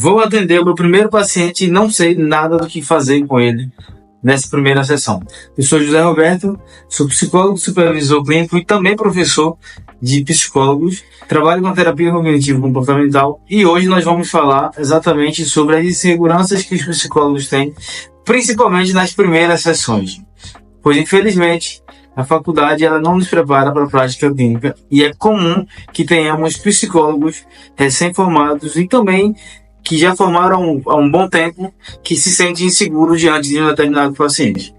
Vou atender o meu primeiro paciente e não sei nada do que fazer com ele nessa primeira sessão. Eu sou José Roberto, sou psicólogo, supervisor clínico e também professor de psicólogos. Trabalho com terapia cognitivo-comportamental e hoje nós vamos falar exatamente sobre as inseguranças que os psicólogos têm, principalmente nas primeiras sessões. Pois, infelizmente, a faculdade ela não nos prepara para a prática clínica e é comum que tenhamos psicólogos recém-formados e também que já formaram há um bom tempo, que se sentem inseguros diante de um determinado paciente.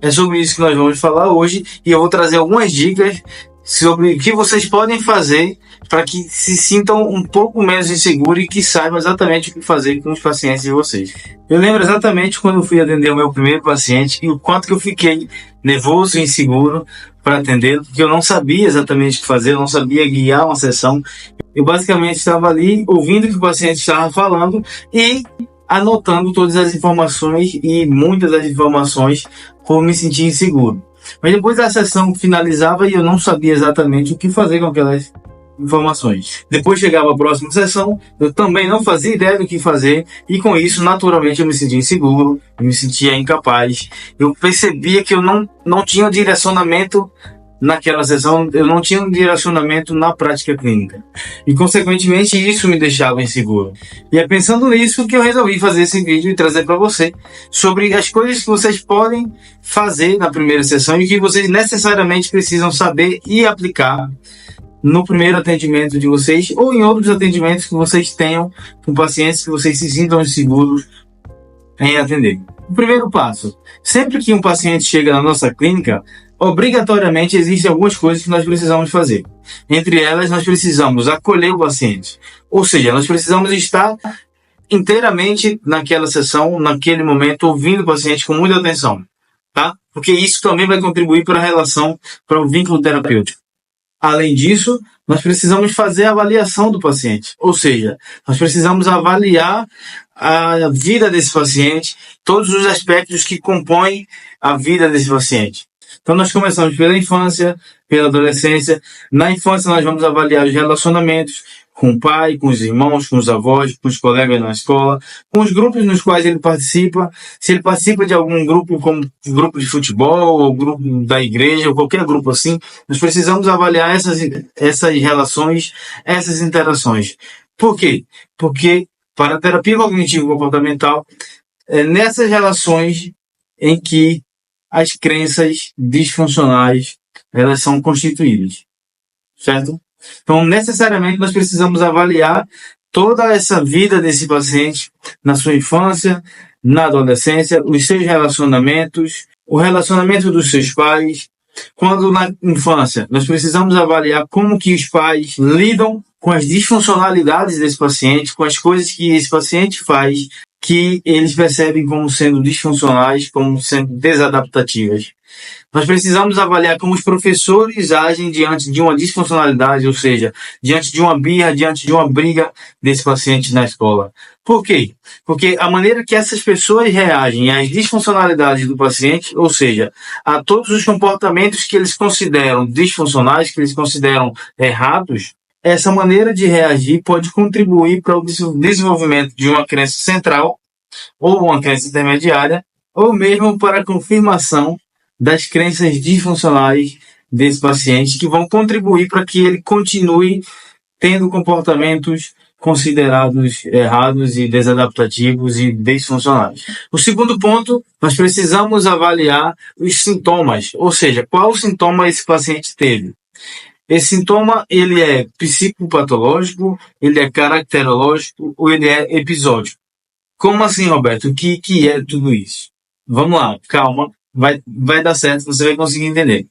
É sobre isso que nós vamos falar hoje e eu vou trazer algumas dicas sobre o que vocês podem fazer para que se sintam um pouco menos inseguros e que saibam exatamente o que fazer com os pacientes de vocês. Eu lembro exatamente quando eu fui atender o meu primeiro paciente e o quanto que eu fiquei nervoso e inseguro para atendê-lo, porque eu não sabia exatamente o que fazer, eu não sabia guiar uma sessão. Eu basicamente estava ali ouvindo o que o paciente estava falando e anotando todas as informações e muitas das informações por me sentir inseguro. Mas depois a sessão finalizava e eu não sabia exatamente o que fazer com aquelas informações. Depois chegava a próxima sessão, eu também não fazia ideia do que fazer e com isso, naturalmente, eu me sentia inseguro, eu me sentia incapaz. Eu percebia que eu não tinha direcionamento naquela sessão, eu não tinha um direcionamento na prática clínica. E, consequentemente, isso me deixava inseguro. E é pensando nisso que eu resolvi fazer esse vídeo e trazer para você sobre as coisas que vocês podem fazer na primeira sessão e que vocês necessariamente precisam saber e aplicar no primeiro atendimento de vocês ou em outros atendimentos que vocês tenham com pacientes que vocês se sintam seguros em atender. O primeiro passo: sempre que um paciente chega na nossa clínica, obrigatoriamente existem algumas coisas que nós precisamos fazer. Entre elas, nós precisamos acolher o paciente. Ou seja, nós precisamos estar inteiramente naquela sessão, naquele momento, ouvindo o paciente com muita atenção, tá? Porque isso também vai contribuir para a relação, para o vínculo terapêutico. Além disso, nós precisamos fazer a avaliação do paciente. Ou seja, nós precisamos avaliar a vida desse paciente, todos os aspectos que compõem a vida desse paciente. Então, nós começamos pela infância, pela adolescência. Na infância, nós vamos avaliar os relacionamentos com o pai, com os irmãos, com os avós, com os colegas na escola, com os grupos nos quais ele participa. Se ele participa de algum grupo, como grupo de futebol, ou grupo da igreja, ou qualquer grupo assim, nós precisamos avaliar essas relações, essas interações. Por quê? Porque para a terapia cognitivo-comportamental, é nessas relações em que as crenças disfuncionais elas são constituídas, certo? Então, necessariamente, nós precisamos avaliar toda essa vida desse paciente na sua infância, na adolescência, os seus relacionamentos, o relacionamento dos seus pais. Quando na infância, nós precisamos avaliar como que os pais lidam com as disfuncionalidades desse paciente, com as coisas que esse paciente faz, que eles percebem como sendo disfuncionais, como sendo desadaptativas. Nós precisamos avaliar como os professores agem diante de uma disfuncionalidade, ou seja, diante de uma birra, diante de uma briga desse paciente na escola. Por quê? Porque a maneira que essas pessoas reagem às disfuncionalidades do paciente, ou seja, a todos os comportamentos que eles consideram disfuncionais, que eles consideram errados, essa maneira de reagir pode contribuir para o desenvolvimento de uma crença central, ou uma crença intermediária, ou mesmo para a confirmação das crenças disfuncionais desse paciente, que vão contribuir para que ele continue tendo comportamentos considerados errados e desadaptativos e disfuncionais. O segundo ponto, nós precisamos avaliar os sintomas, ou seja, qual sintoma esse paciente teve. Esse sintoma, ele é psicopatológico, ele é caracterológico ou ele é episódico. Como assim, Roberto? O que é tudo isso? Vamos lá, calma, vai dar certo, você vai conseguir entender.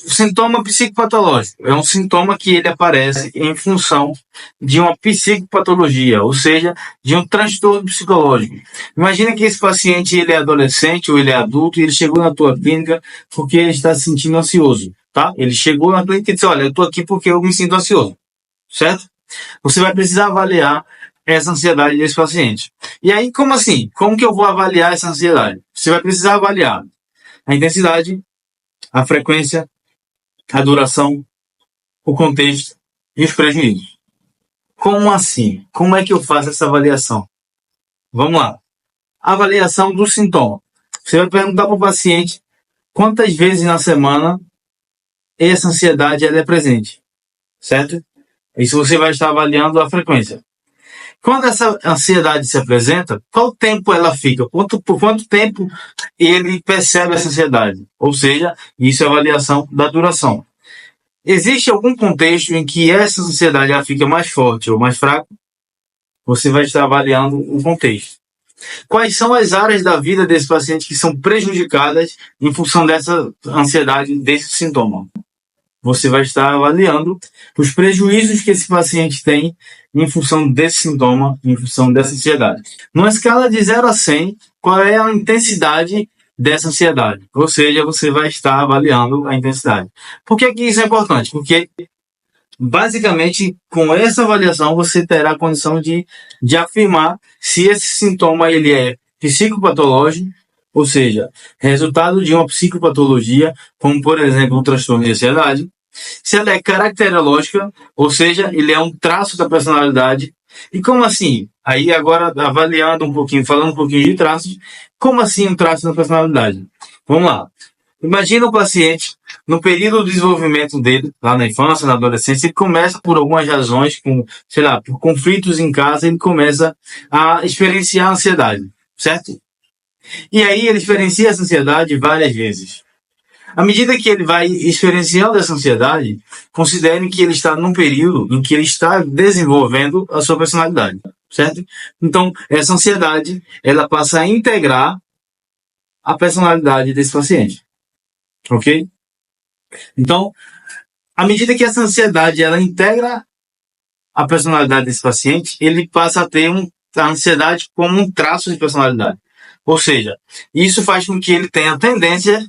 O sintoma psicopatológico é um sintoma que ele aparece em função de uma psicopatologia, ou seja, de um transtorno psicológico. Imagina que esse paciente ele é adolescente ou ele é adulto e ele chegou na tua clínica porque ele está se sentindo ansioso, tá? Ele chegou na clínica e disse, olha, eu estou aqui porque eu me sinto ansioso, certo? Você vai precisar avaliar essa ansiedade desse paciente. E aí, como assim? Como que eu vou avaliar essa ansiedade? Você vai precisar avaliar a intensidade, a frequência, a duração, o contexto e os prejuízos. Como assim? Como é que eu faço essa avaliação? Vamos lá. Avaliação do sintoma. Você vai perguntar para o paciente quantas vezes na semana essa ansiedade ela é presente, certo? Isso você vai estar avaliando a frequência. Quando essa ansiedade se apresenta, qual tempo ela fica? Por quanto tempo ele percebe essa ansiedade? Ou seja, isso é avaliação da duração. Existe algum contexto em que essa ansiedade ela fica mais forte ou mais fraca? Você vai estar avaliando o contexto. Quais são as áreas da vida desse paciente que são prejudicadas em função dessa ansiedade, desse sintoma? Você vai estar avaliando os prejuízos que esse paciente tem em função desse sintoma, em função dessa ansiedade. Numa escala de 0 a 100, qual é a intensidade dessa ansiedade? Ou seja, você vai estar avaliando a intensidade. Por que isso é importante? Porque, basicamente, com essa avaliação, você terá a condição de afirmar se esse sintoma ele é psicopatológico, ou seja, resultado de uma psicopatologia, como, por exemplo, um transtorno de ansiedade. Se ela é caracterológica, ou seja, ele é um traço da personalidade. E como assim? Aí agora, avaliando um pouquinho, falando um pouquinho de traços, como assim um traço da personalidade? Vamos lá. Imagina o paciente, no período do desenvolvimento dele, lá na infância, na adolescência, ele começa por algumas razões, por conflitos em casa, ele começa a experienciar ansiedade, certo? E aí ele experiencia essa ansiedade várias vezes. À medida que ele vai experienciando essa ansiedade, considere que ele está num período em que ele está desenvolvendo a sua personalidade, certo? Então, essa ansiedade, ela passa a integrar a personalidade desse paciente, ok? Então, à medida que essa ansiedade, ela integra a personalidade desse paciente, ele passa a ter a ansiedade como um traço de personalidade. Ou seja, isso faz com que ele tenha tendência,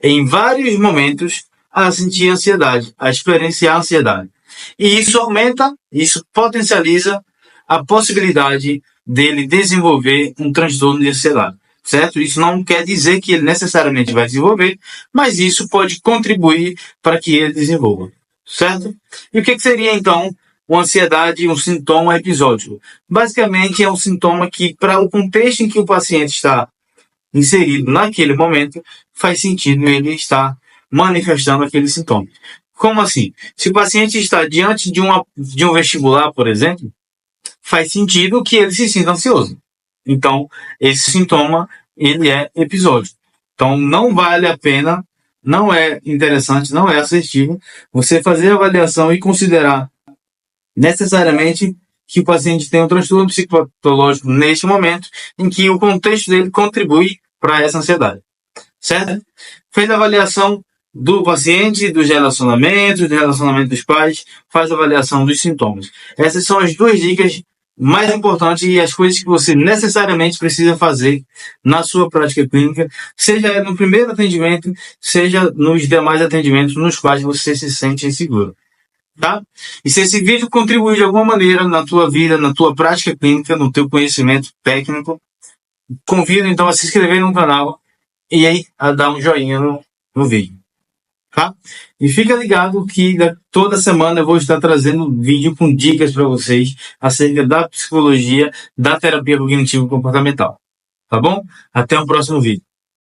em vários momentos, a sentir ansiedade, a experienciar ansiedade. E isso aumenta, isso potencializa a possibilidade dele desenvolver um transtorno de ansiedade, certo? Isso não quer dizer que ele necessariamente vai desenvolver, mas isso pode contribuir para que ele desenvolva, certo? E o que seria, então, uma ansiedade, um sintoma episódico? Basicamente, é um sintoma que, para o contexto em que o paciente está inserido naquele momento, faz sentido ele estar manifestando aquele sintoma. Como assim? Se o paciente está diante de um vestibular, por exemplo, faz sentido que ele se sinta ansioso. Então, esse sintoma, ele é episódico. Então, não vale a pena, não é interessante, não é assertivo você fazer a avaliação e considerar necessariamente que o paciente tem um transtorno psicopatológico neste momento, em que o contexto dele contribui para essa ansiedade, certo? Fez a avaliação do paciente, dos relacionamentos, do relacionamento dos pais, faz a avaliação dos sintomas. Essas são as duas dicas mais importantes e as coisas que você necessariamente precisa fazer na sua prática clínica, seja no primeiro atendimento, seja nos demais atendimentos nos quais você se sente inseguro. Tá? E se esse vídeo contribuir de alguma maneira na tua vida, na tua prática clínica, no teu conhecimento técnico, convido então a se inscrever no canal e aí a dar um joinha no vídeo. Tá? E fica ligado que toda semana eu vou estar trazendo vídeo com dicas para vocês acerca da psicologia, da terapia cognitivo-comportamental. Tá bom? Até o próximo vídeo.